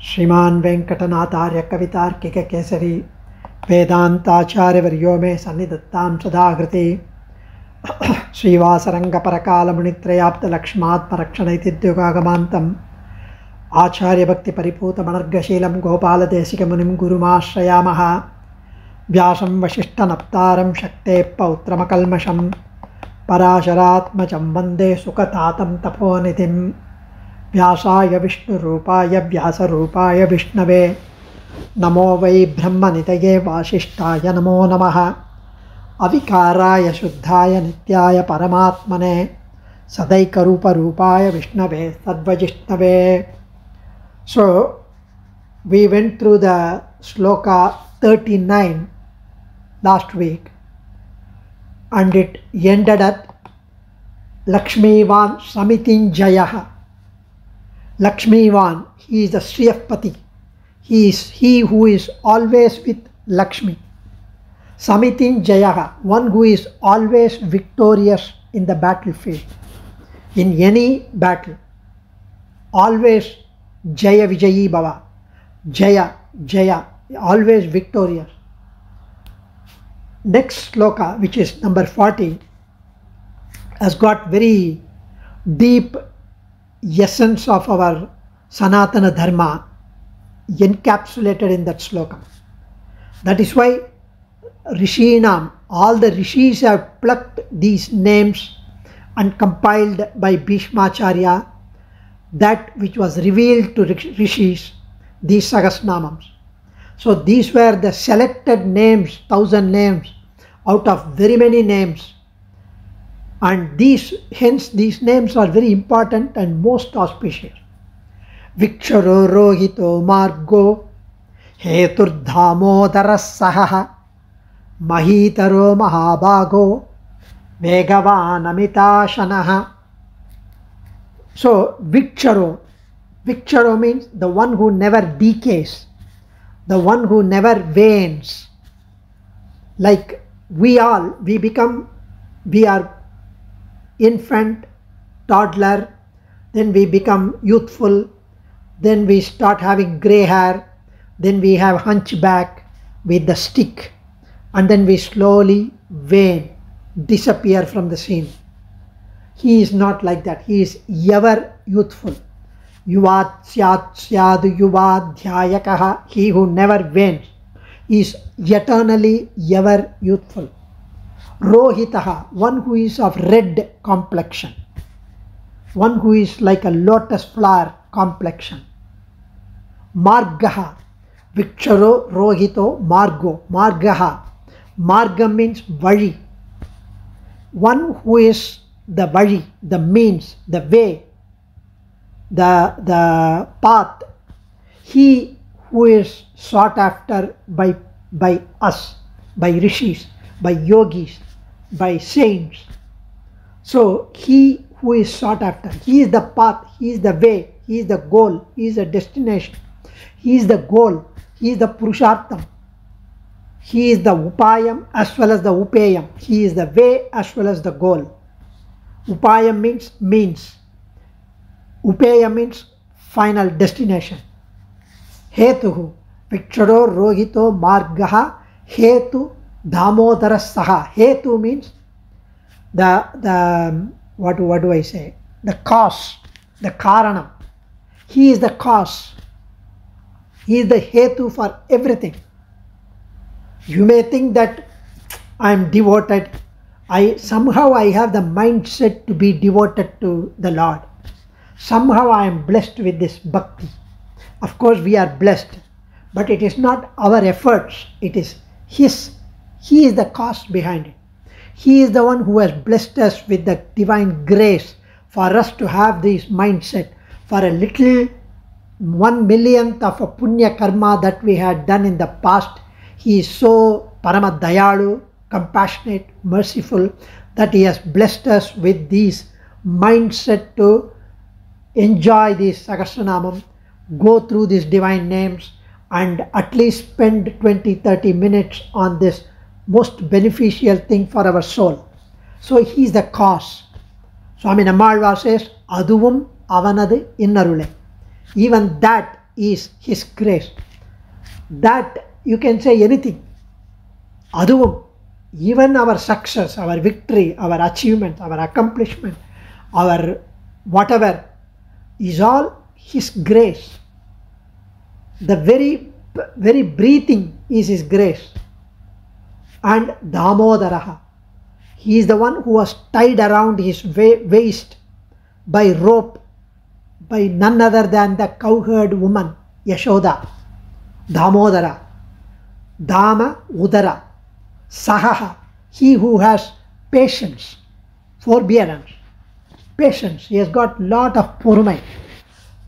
श्रीमान वेंकटनाथार्य कवितार्किक केसरी वेदांताचार्य वर्यो मे सन्निधत्तां सदाहृति श्रीवासरंगपरकालमुनित्रयाप्तलक्ष्मात्मरक्षणैतिद्युगागमान्तम् आचार्य भक्ति परिपूतमनर्गशीलं गोपालदेशिकमुनिं गुरुमाश्रयामः। व्यासं वसिष्ठनप्तारं शक्तेः पौत्रमकल्मषं पराशरात्मजं वन्दे सुखतातं तपोनिधिं। व्यासाय विष्णुरूपाय व्यासरूपाय विष्णवे नमो वै ब्रह्मनिधये वासिष्ठाय नमो नमः। अविकाराय शुद्धाय नित्याय परमात्मने सदैकरूपरूपाय विष्णवे सद्वजिष्णवे। So we went through the sloka 39 last week and it ended at Lakshmivan Samitinjayah. Lakshmivan, he is the Shriyapati. He is he who is always with Lakshmi. Samitinjayah, one who is always victorious in the battlefield. In any battle, always Jaya Vijayi Bhava. Jaya, Jaya, always victorious. Next sloka, which is number 40, has got very deep essence of our Sanatana Dharma encapsulated in that sloka. That is why Rishinam, all the rishis have plucked these names and compiled by Bhishmacharya that which was revealed to rishis, these Sahasranamams. So these were the selected names, 1000 names out of very many names, and hence these names are very important and most auspicious. Viksharo rohito margo hetur dhamodara sahaha mahitaro mahabhago vegavan amitashanaha. So Viksharo means the one who never decays, the one who never wanes. Like we are infant, toddler, then we become youthful, then we start having grey hair, then we have hunchback with the stick, and then we slowly wane, disappear from the scene. He is not like that. He is ever youthful. Yuvat syat syadu yuvadhyayakaha, he who never wanes. He is eternally ever youthful. Rohitaha, one who is of red complexion, one who is like a lotus flower complexion. Margaha, Viksharo rohito margo, margaha. Marga means vali. One who is the vali, the means, the way, the path. He who is sought after by us, by rishis, by yogis, by saints. So he who is sought after, he is the path, he is the way, he is the goal, he is the destination, he is the goal, he is the purushartham, he is the upayam as well as the upayam, he is the way as well as the goal. Upayam means, upayam means final destination. Hetuhu, Viksharo rohito margaha hetu dhamodara saha. Hetu means the what do I say? The cause, the karanam. He is the cause. He is the hetu for everything. You may think that I am devoted. Somehow I have the mindset to be devoted to the Lord. Somehow I am blessed with this bhakti. Of course we are blessed, but it is not our efforts. It is His. He is the cause behind it. He is the one who has blessed us with the divine grace for us to have this mindset. For a little 1/1,000,000th of a punya karma that we had done in the past, He is so parama dayalu, compassionate, merciful, that He has blessed us with this mindset to enjoy this Sahasranamam, go through these divine names, and at least spend 20-30 minutes on this most beneficial thing for our soul. So He is the cause. Swami Nammalvar says, Aduvum avanadu innarule. Even that is His grace. That you can say anything. Aduvum, even our success, our victory, our achievement, our accomplishment, our whatever is all His grace. The very breathing is His grace. And Damodaraha, He is the one who was tied around His waist by rope by none other than the cowherd woman Yashoda. Damodara, Dama Udara, Sahaha, he who has patience, forbearance, patience. He has got lot of purmai.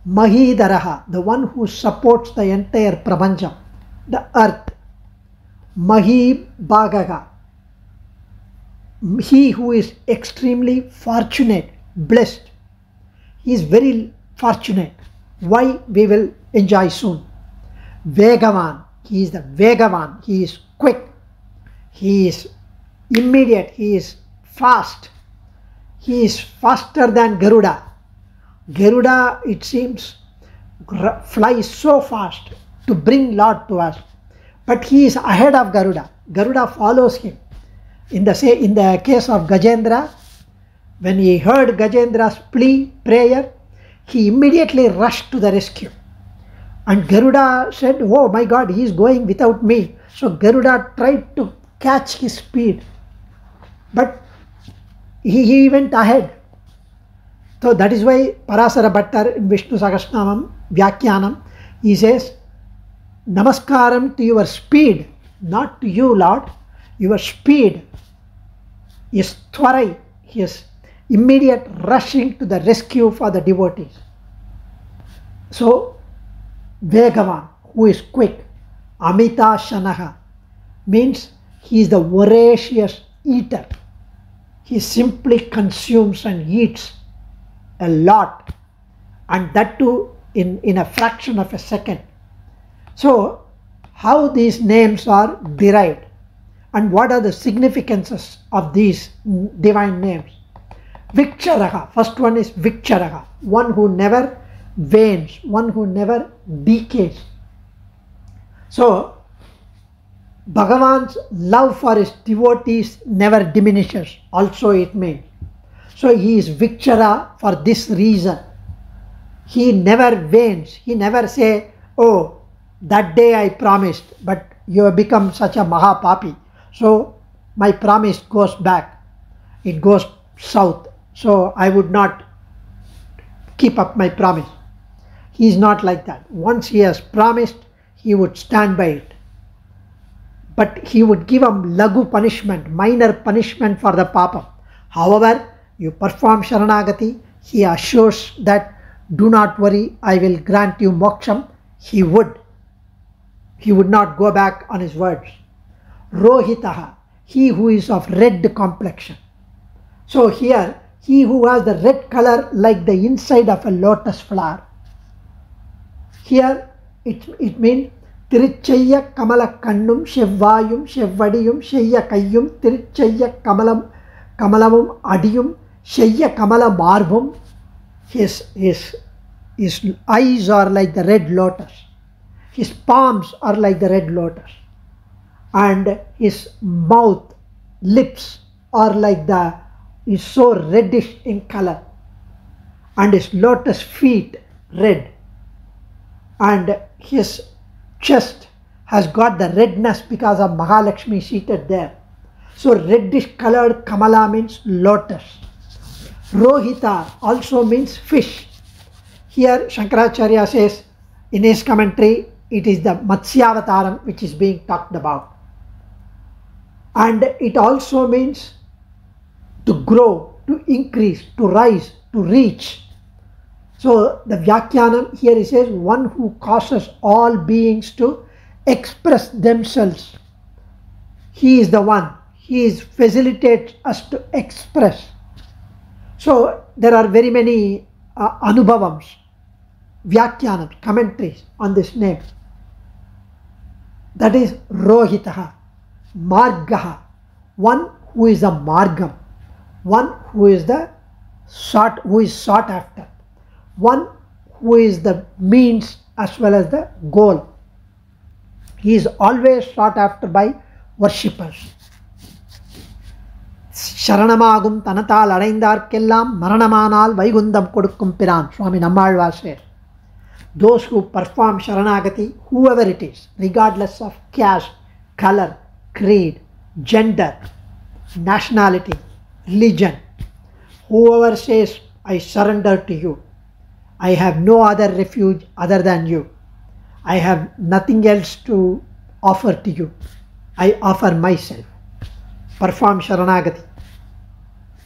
Mahidaraha, the one who supports the entire prapancham, the earth. Mahibhagaha, he who is extremely fortunate, blessed. He is very fortunate. Why? We will enjoy soon. Vegavan, he is the Vegavan, he is quick, he is immediate, he is fast, he is faster than Garuda. Garuda, it seems, flies so fast to bring Lord to us, but he is ahead of Garuda. Garuda follows him. In the case of Gajendra, when he heard Gajendra's prayer, he immediately rushed to the rescue. And Garuda said, oh my God, he is going without me. So Garuda tried to catch his speed, but he went ahead. So that is why Parasara Bhattar in Vishnu Sahasranamam Vyakhyanam, he says, Namaskaram to your speed, not to you, Lord. Your speed is Twarai, his immediate rushing to the rescue for the devotees. So Vegavan, who is quick. Amita Shanaha means he is the voracious eater. He simply consumes and eats a lot, and that too in a fraction of a second. So how these names are derived and what are the significances of these divine names? Vikcharaha, first one is Vikcharaha, one who never wanes, one who never decays. So Bhagavan's love for his devotees never diminishes, also it means. So he is Vikchara for this reason. He never wanes, he never say, oh, that day I promised, but you have become such a Mahapapi, so my promise goes back, it goes south, so I would not keep up my promise. He is not like that. Once he has promised, he would stand by it. But he would give a lagu punishment, minor punishment for the papa. However, you perform Sharanagati, he assures that do not worry, I will grant you moksham. He would not go back on his words. Rohitaha, he who is of red complexion. So here, he who has the red color like the inside of a lotus flower. Here it means Tiruchaya Kamala Kannum Shevvayum Shevvadiyum Sheyya Kayyum Tiruchaya Kamalamum Adiyum Sheyya Kamala Marbum. His eyes are like the red lotus. His palms are like the red lotus. And his mouth, lips are like is so reddish in color. And his lotus feet red. And his chest has got the redness because of Mahalakshmi seated there. So reddish colored Kamala means lotus. Rohita also means fish. Here Shankaracharya says in his commentary, it is the Matsyavataram which is being talked about. And it also means to grow, to increase, to rise, to reach. So the Vyakhyanam here he says one who causes all beings to express themselves. He is the one. He facilitates us to express. So there are very many anubhavams, Vyakhyanams, commentaries on this name. That is Rohitaha, Margaha, one who is a Margam, one who is sought after, one who is the means as well as the goal. He is always sought after by worshippers. Sharanamagum Tanatal Araindarkellam Maranamanal Vaikundam Kodukkum Piran, Swami Nammalvar says. Those who perform Sharanagati, whoever it is, regardless of caste, color, creed, gender, nationality, religion, whoever says, I surrender to you, I have no other refuge other than you, I have nothing else to offer to you, I offer myself. Perform Sharanagati.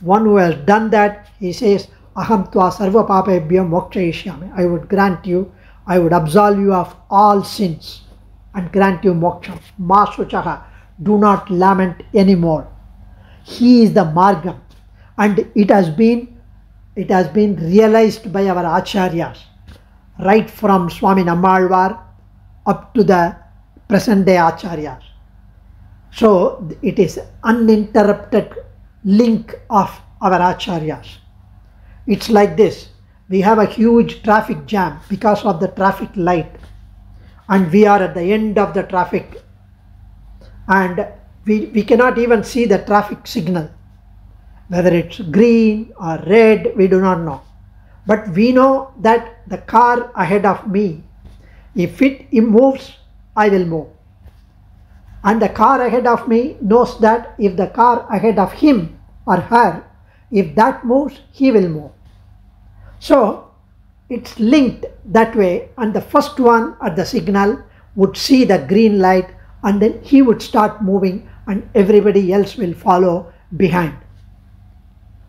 One who has done that, he says, Aham tva sarva papebhyo mokshayishyami. I would grant you, I would absolve you of all sins and grant you moksha. Ma suchaha. Do not lament anymore. He is the margam, and it has been realized by our acharyas, right from Swami Nammalvar up to the present day acharyas. So it is uninterrupted link of our acharyas. It's like this. We have a huge traffic jam because of the traffic light, and we are at the end of the traffic, and we cannot even see the traffic signal, whether it's green or red, we do not know. But we know that the car ahead of me, if it moves, I will move. And the car ahead of me knows that if the car ahead of him or her, if that moves, he will move. So it's linked that way, and the first one at the signal would see the green light, and then he would start moving and everybody else will follow behind.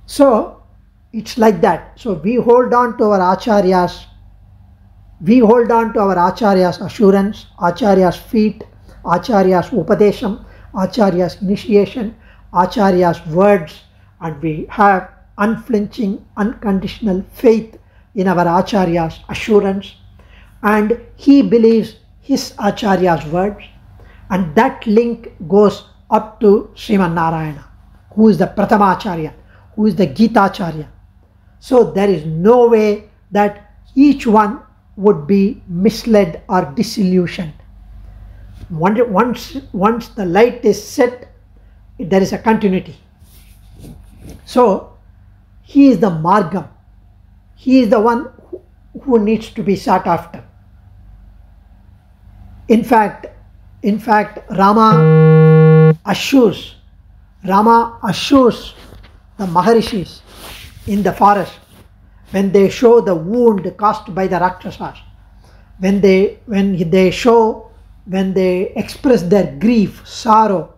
So it's like that. So we hold on to our acharyas. We hold on to our acharyas' assurance, acharyas' feet, acharyas' upadesham, acharyas' initiation, acharyas' words, and we have unflinching, unconditional faith in our acharyas' assurance, and he believes his acharya's words, and that link goes up to Sriman Narayana, who is the Prathamacharya, who is the Gitacharya. So there is no way that each one would be misled or disillusioned. Once the light is set, there is a continuity. So he is the Margam. He is the one who needs to be sought after. In fact, Rama assures the Maharishis in the forest when they show the wound caused by the Rakshasas, when they express their grief, sorrow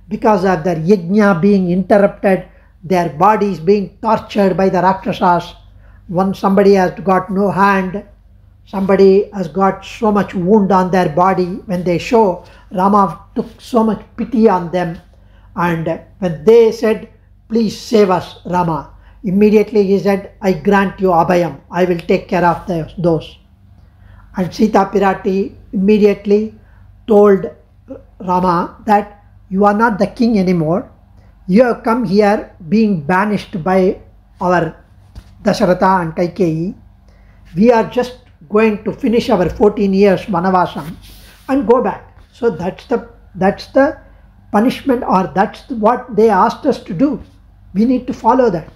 because of their yajna being interrupted, their bodies being tortured by the Rakshasas. When somebody has got no hand, somebody has got so much wound on their body, when they show, Rama took so much pity on them, and when they said, please save us, Rama, immediately he said, I grant you abhayam, I will take care of those. And Sita Pirati immediately told Rama that you are not the king anymore, you have come here being banished by our Dasharatha and Kaikeyi. We are just going to finish our 14 years Vanavasam and go back. So that's the punishment, or that's what they asked us to do. We need to follow that.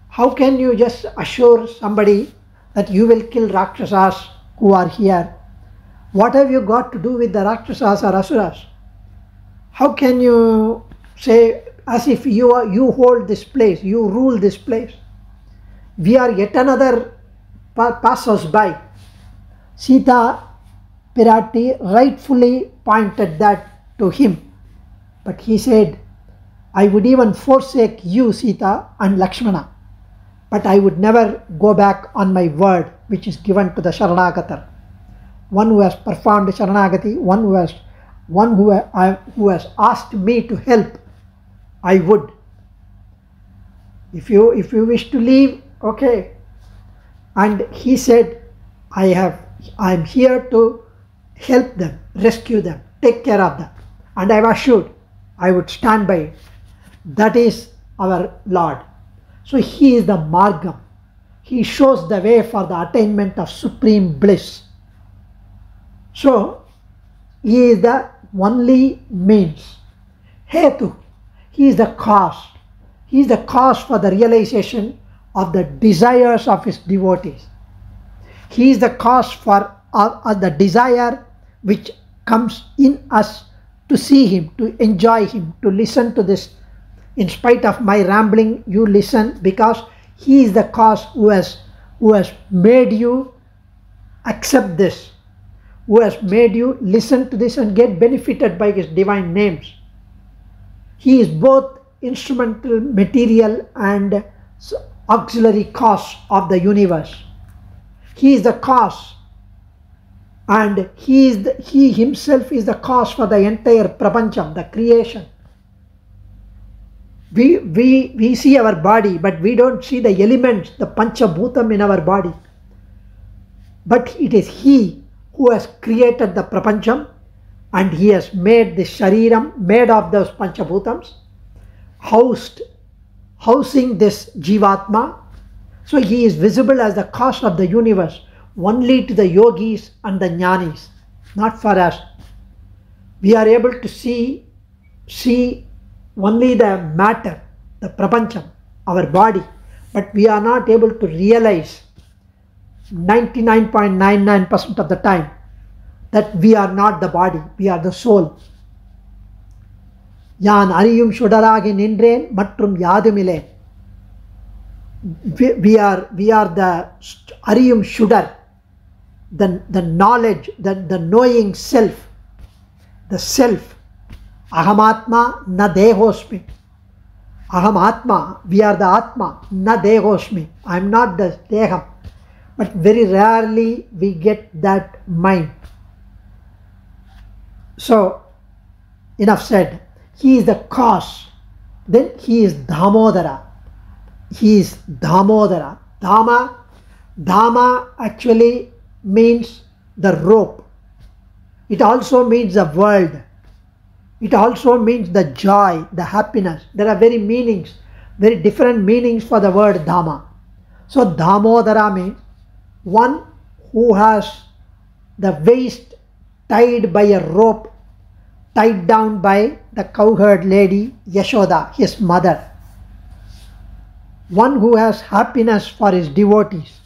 How can you just assure somebody that you will kill Rakshasas who are here? What have you got to do with the Rakshasas or Asuras? How can you say as if you hold this place, you rule this place? We are yet another passers-by. Sita Pirati rightfully pointed that to him, but he said, I would even forsake you, Sita and Lakshmana, but I would never go back on my word which is given to the Sharanagatar. One who has performed Sharanagati, one who has asked me to help, I would. If you wish to leave, okay. And he said, I am here to help them, rescue them, take care of them, and I have assured I would stand by it. That is our Lord. So he is the Margam. He shows the way for the attainment of supreme bliss. So he is the only means. Hetu, he is the cause. He is the cause for the realization of the desires of his devotees. He is the cause for the desire which comes in us to see him, to enjoy him, to listen to this. In spite of my rambling, you listen, because he is the cause who has made you accept this, who has made you listen to this and get benefited by his divine names. He is both instrumental, material and auxiliary cause of the universe. He is the cause, and he himself is the cause for the entire prapancham, the creation. We see our body, but we don't see the elements, the panchabhutam in our body. But it is he who has created the prapancham, and he has made the shariram made of those panchabhutams, housing this jivatma. So he is visible as the cause of the universe only to the yogis and the jnanis, not for us. We are able to see only the matter, the prapancham, our body, but we are not able to realize 99.99% of the time that we are not the body, we are the soul. Yan ariyum shudaragi nindren matrum yadumile. We are the ariyum shudar, the knowledge, the knowing self, the self. Ahamatma na dehosmi. Ahamatma, we are the Atma, na dehosmi. I am not the Deham. But very rarely we get that mind. So, enough said. He is the cause. Then he is Damodara. He is Damodara. Dhamma actually means the rope. It also means the world. It also means the joy, the happiness. There are very different meanings for the word Dhamma. So Damodara means one who has the waist tied by a rope, tied down by the cowherd lady Yashoda, his mother. One who has happiness for his devotees.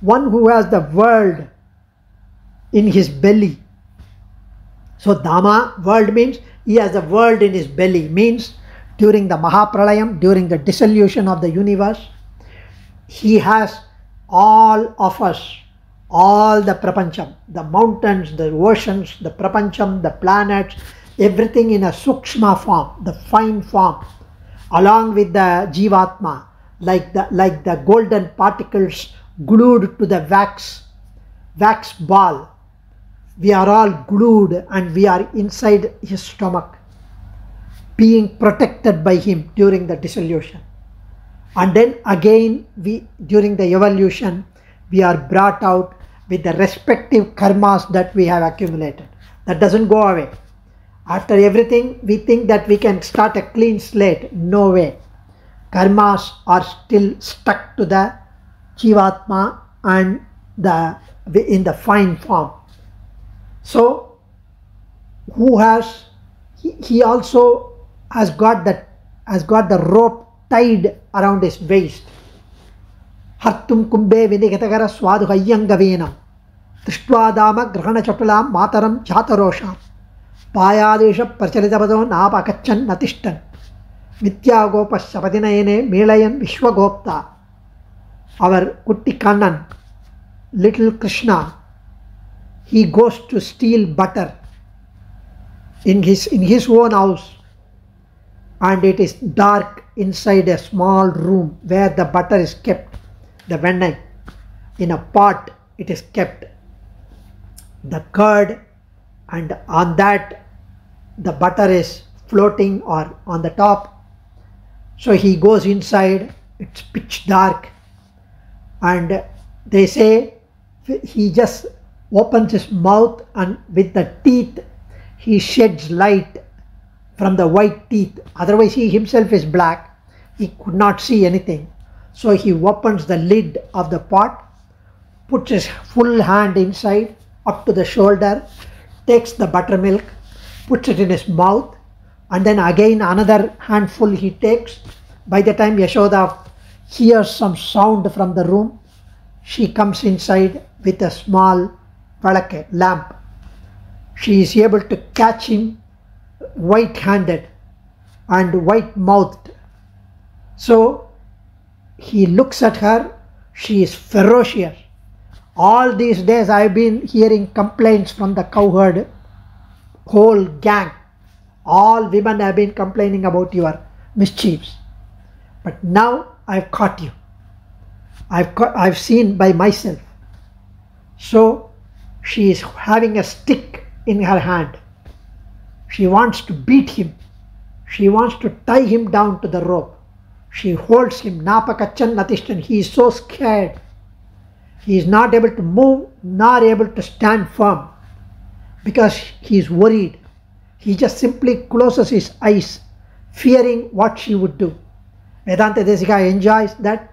One who has the world in his belly. So Dhamma, world means he has the world in his belly, means during the Mahapralayam, during the dissolution of the universe, he has all of us, all the prapancham, the mountains, the oceans, the prapancham, the planets, everything in a sukshma form, the fine form, along with the jivatma, like the golden particles glued to the wax ball. We are all glued and we are inside his stomach, being protected by him during the dissolution. And then again, during the evolution, we are brought out with the respective karmas that we have accumulated. That doesn't go away. After everything, we think that we can start a clean slate. No way. Karmas are still stuck to the jivatma and in the fine form. So, he also has got the rope tied around his waist. Hartum kumbe vinighatagara swadu hayyangavenam tishtwadama grahana chatulam mataram jatarosham payadesha prachalitabado napakachan natishtan mityagopa shapadinayene melayan vishwagopta. Our Kutti Kannan, little Krishna, he goes to steal butter in his own house, and it is dark inside a small room where the butter is kept, the vennai. In a pot it is kept, the curd, and on that the butter is floating or on the top. So he goes inside, it's pitch dark, and they say he just opens his mouth and with the teeth he sheds light from the white teeth. Otherwise he himself is black, he could not see anything. So he opens the lid of the pot, puts his full hand inside up to the shoulder, takes the buttermilk, puts it in his mouth, and then again another handful he takes. By the time Yashoda hears some sound from the room, she comes inside with a small lamp. She is able to catch him white-handed and white-mouthed. So he looks at her. She is ferocious. All these days I have been hearing complaints from the cowherd whole gang. All women have been complaining about your mischiefs. But now I've caught you. I've seen by myself. So she is having a stick in her hand. She wants to beat him. She wants to tie him down to the rope. She holds him. Napakachan Natishtan. He is so scared. He is not able to move, nor able to stand firm, because he is worried. He just simply closes his eyes, fearing what she would do. Vedanta Desika enjoys that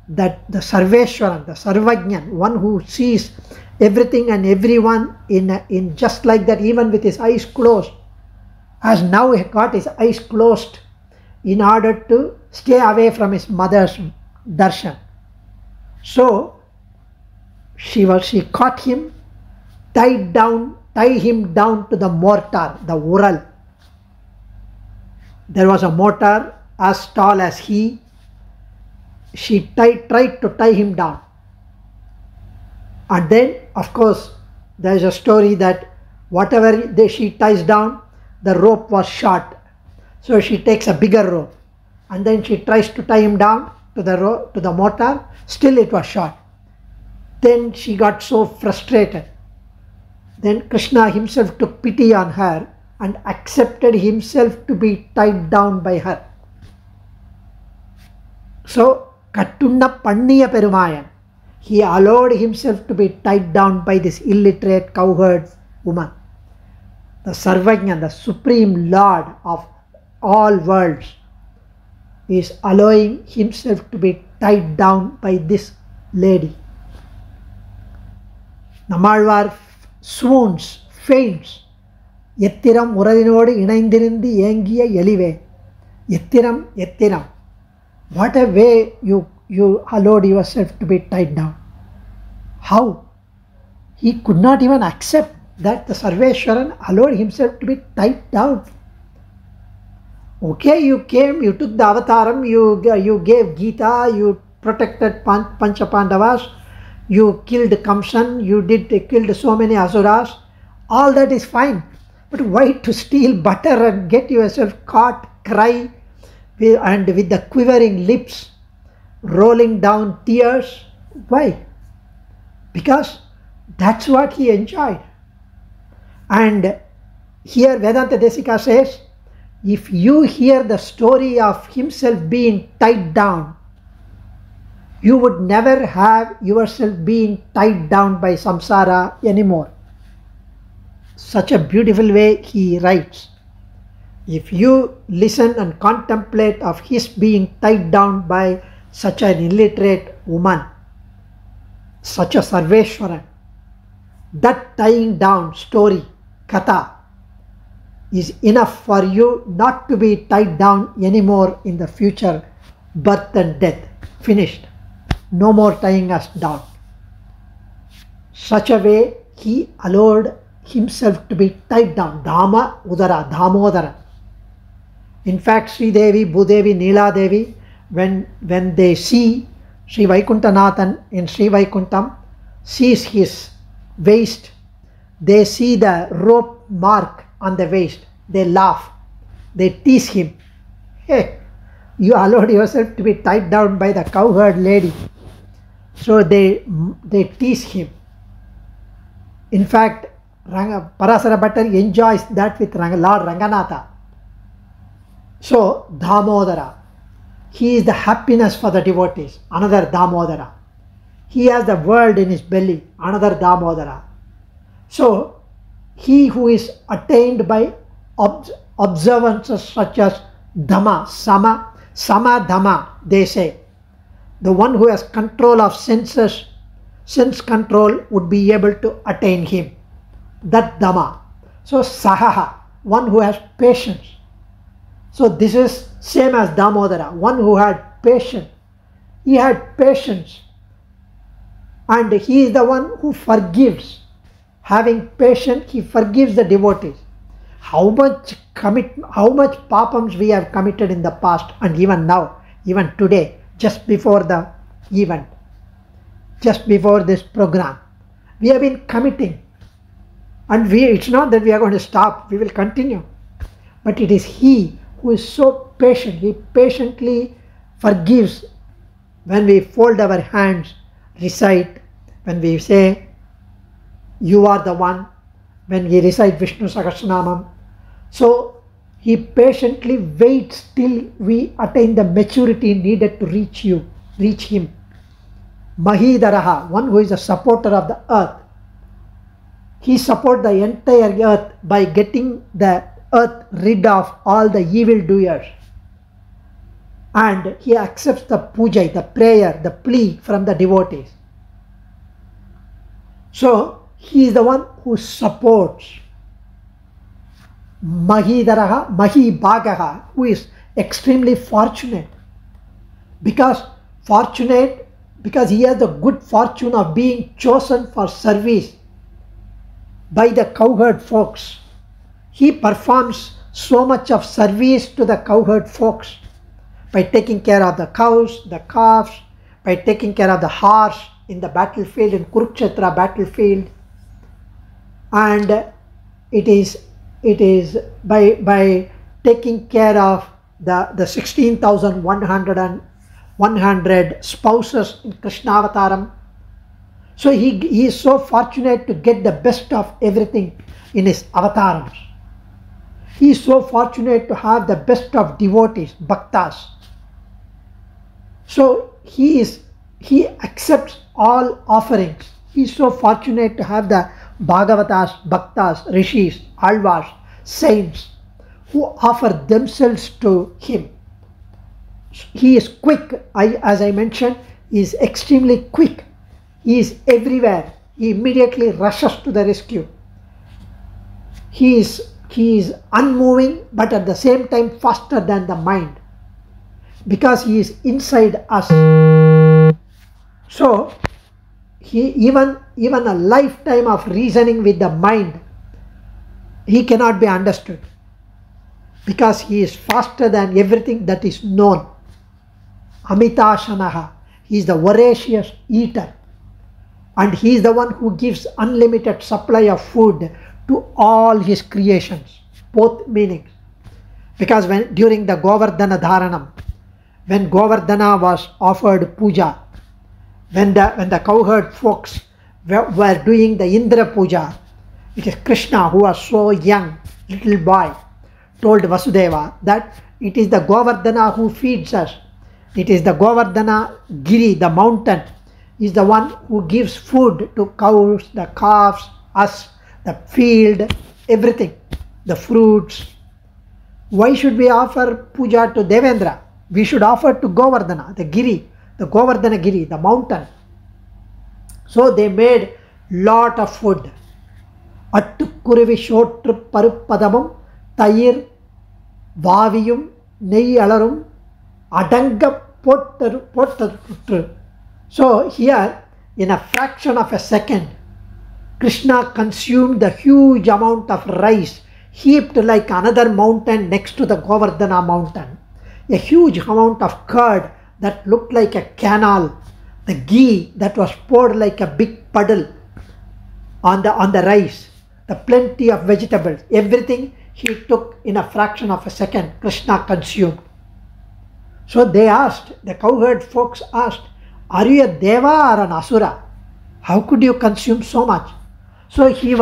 the Sarveshwaran, the Sarvajnan, one who sees everything and everyone in just like that, even with his eyes closed, has now got his eyes closed in order to stay away from his mother's darshan. So she caught him, tied him down to the mortar, the ural. There was a mortar as tall as he. She tried to tie him down. And then, of course, there is a story that whatever she ties down, the rope was short. So she takes a bigger rope, and then she tries to tie him down to the mortar. Still it was short. Then she got so frustrated. Then Krishna himself took pity on her and accepted himself to be tied down by her. So, Kattunna Panniya Perumayan, he allowed himself to be tied down by this illiterate cowherd woman. The Sarvajna, the Supreme Lord of all worlds, is allowing himself to be tied down by this lady. Namalvar swoons, faints. Yettiram uradinodu inaindirindi yengiya yelive. Yettiram. What a way you allowed yourself to be tied down. How? He could not even accept that the Sarveshwaran allowed himself to be tied down. Okay, you came, you took the avataram, you gave Gita, you protected Pancha Pandavas, you killed Kamsan, you killed so many Asuras. All that is fine. But why to steal butter and get yourself caught, cry, and with the quivering lips, rolling down tears? Why? Because that's what he enjoyed. And here Vedanta Desika says, if you hear the story of himself being tied down, you would never have yourself being tied down by samsara anymore. Such a beautiful way he writes. If you listen and contemplate of his being tied down by such an illiterate woman, such a Sarveshwaran, that tying down story, katha, is enough for you not to be tied down anymore in the future birth and death. Finished. No more tying us down. Such a way he allowed himself to be tied down. Dhama Udara, Dhamodara. In fact, Sri Devi, Bhudevi, Neela Devi, when they see Sri Vaikunthanathan in Sri Vaikuntham, sees his waist, they see the rope mark on the waist, they laugh, they tease him. Hey, you allowed yourself to be tied down by the cowherd lady. So they tease him. In fact, Parasara Bhattar enjoys that with Lord Ranganatha. So, Damodara, he is the happiness for the devotees, another Damodara. He has the world in his belly, another Damodara. So, he who is attained by observances such as Dhamma, Sama Dhamma, they say, the one who has control of senses, sense control, would be able to attain him. that Dhamma. So Sahaha, one who has patience. So this is same as Damodara, one who had patience. He had patience, and he is the one who forgives. Having patience, he forgives the devotees. How much papams we have committed in the past, and even now, even today, just before the event, just before this program, we have been committing, and it's not that we are going to stop, we will continue. But it is he who is so patient. He patiently forgives when we fold our hands, recite, when we say, you are the one, when we recite Vishnu Sahasranamam. So he patiently waits till we attain the maturity needed to reach him. Mahidaraha, one who is a supporter of the earth. He supports the entire earth by getting the earth rid of all the evil doers. And he accepts the puja, the prayer, the plea from the devotees. So he is the one who supports. Mahidaraha, Mahibhagaha, who is extremely fortunate. Because he has the good fortune of being chosen for service by the cowherd folks. He performs so much of service to the cowherd folks by taking care of the cows, the calves, by taking care of the horse in the battlefield, in Kurukshetra battlefield. And it is by taking care of the 16,100 spouses in Krishnavataram. So he is so fortunate to get the best of everything in his avatars. He is so fortunate to have the best of devotees, bhaktas. So he accepts all offerings. He is so fortunate to have the Bhagavatas, Bhaktas, Rishis, Alvas, saints who offer themselves to him. He is quick, as I mentioned, he is extremely quick. He is everywhere. He immediately rushes to the rescue. He is unmoving, but at the same time faster than the mind, because he is inside us. So even a lifetime of reasoning with the mind, he cannot be understood, because he is faster than everything that is known. Amitashanaha, he is the voracious eater, and he is the one who gives unlimited supply of food to all his creations, both meanings. Because during the Govardhana Dharanam, when Govardhana was offered puja, when the cowherd folks were doing the Indra puja, it is Krishna, who was so young, little boy, told Vasudeva that it is the Govardhana who feeds us. It is the Govardhana Giri, the mountain, is the one who gives food to cows, the calves, us, the field, everything, the fruits. Why should we offer puja to Devendra? We should offer to Govardhana, the Giri, the Govardhana Giri, the mountain. So they made lot of food. Attukkuruvi shotru paruppadamum Thaiyar Vaviyum Nei Alarum Adanga Pottatru. So here, in a fraction of a second, Krishna consumed the huge amount of rice heaped like another mountain next to the Govardhana mountain. A huge amount of curd that looked like a canal. The ghee that was poured like a big puddle on the rice. The plenty of vegetables. Everything he took in a fraction of a second. Krishna consumed. So they asked, the cowherd folks asked, are you a deva or an asura? How could you consume so much? So he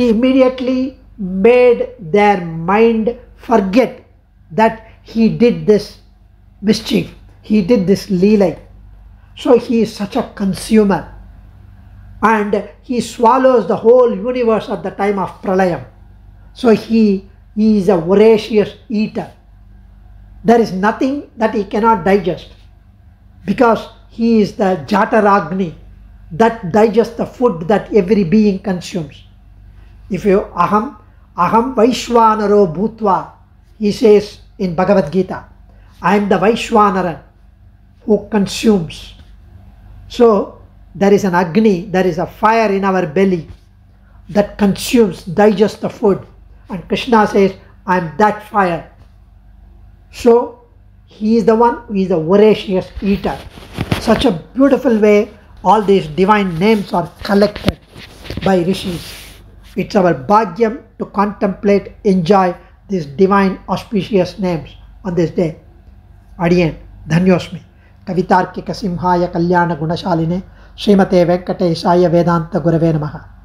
immediately made their mind forget that he did this mischief. He did this leela. So he is such a consumer. And he swallows the whole universe at the time of pralayam. So he is a voracious eater. There is nothing that he cannot digest, because he is the Jataragni that digests the food that every being consumes. If you aham Vaishwanaro Bhutva, he says in Bhagavad Gita, I am the Vaishwanaran who consumes. So there is an Agni, there is a fire in our belly that consumes, digests the food. And Krishna says, I am that fire. So he is the one who is the voracious eater. Such a beautiful way all these divine names are collected by rishis. It's our bhagyam to contemplate, enjoy these divine auspicious names on this day. Adiyan, Dhanyosmi. Kavitarkika Simhaya Kalyana Gunashaline Srimate Venkatesaya Vedanta Gurave Namaha.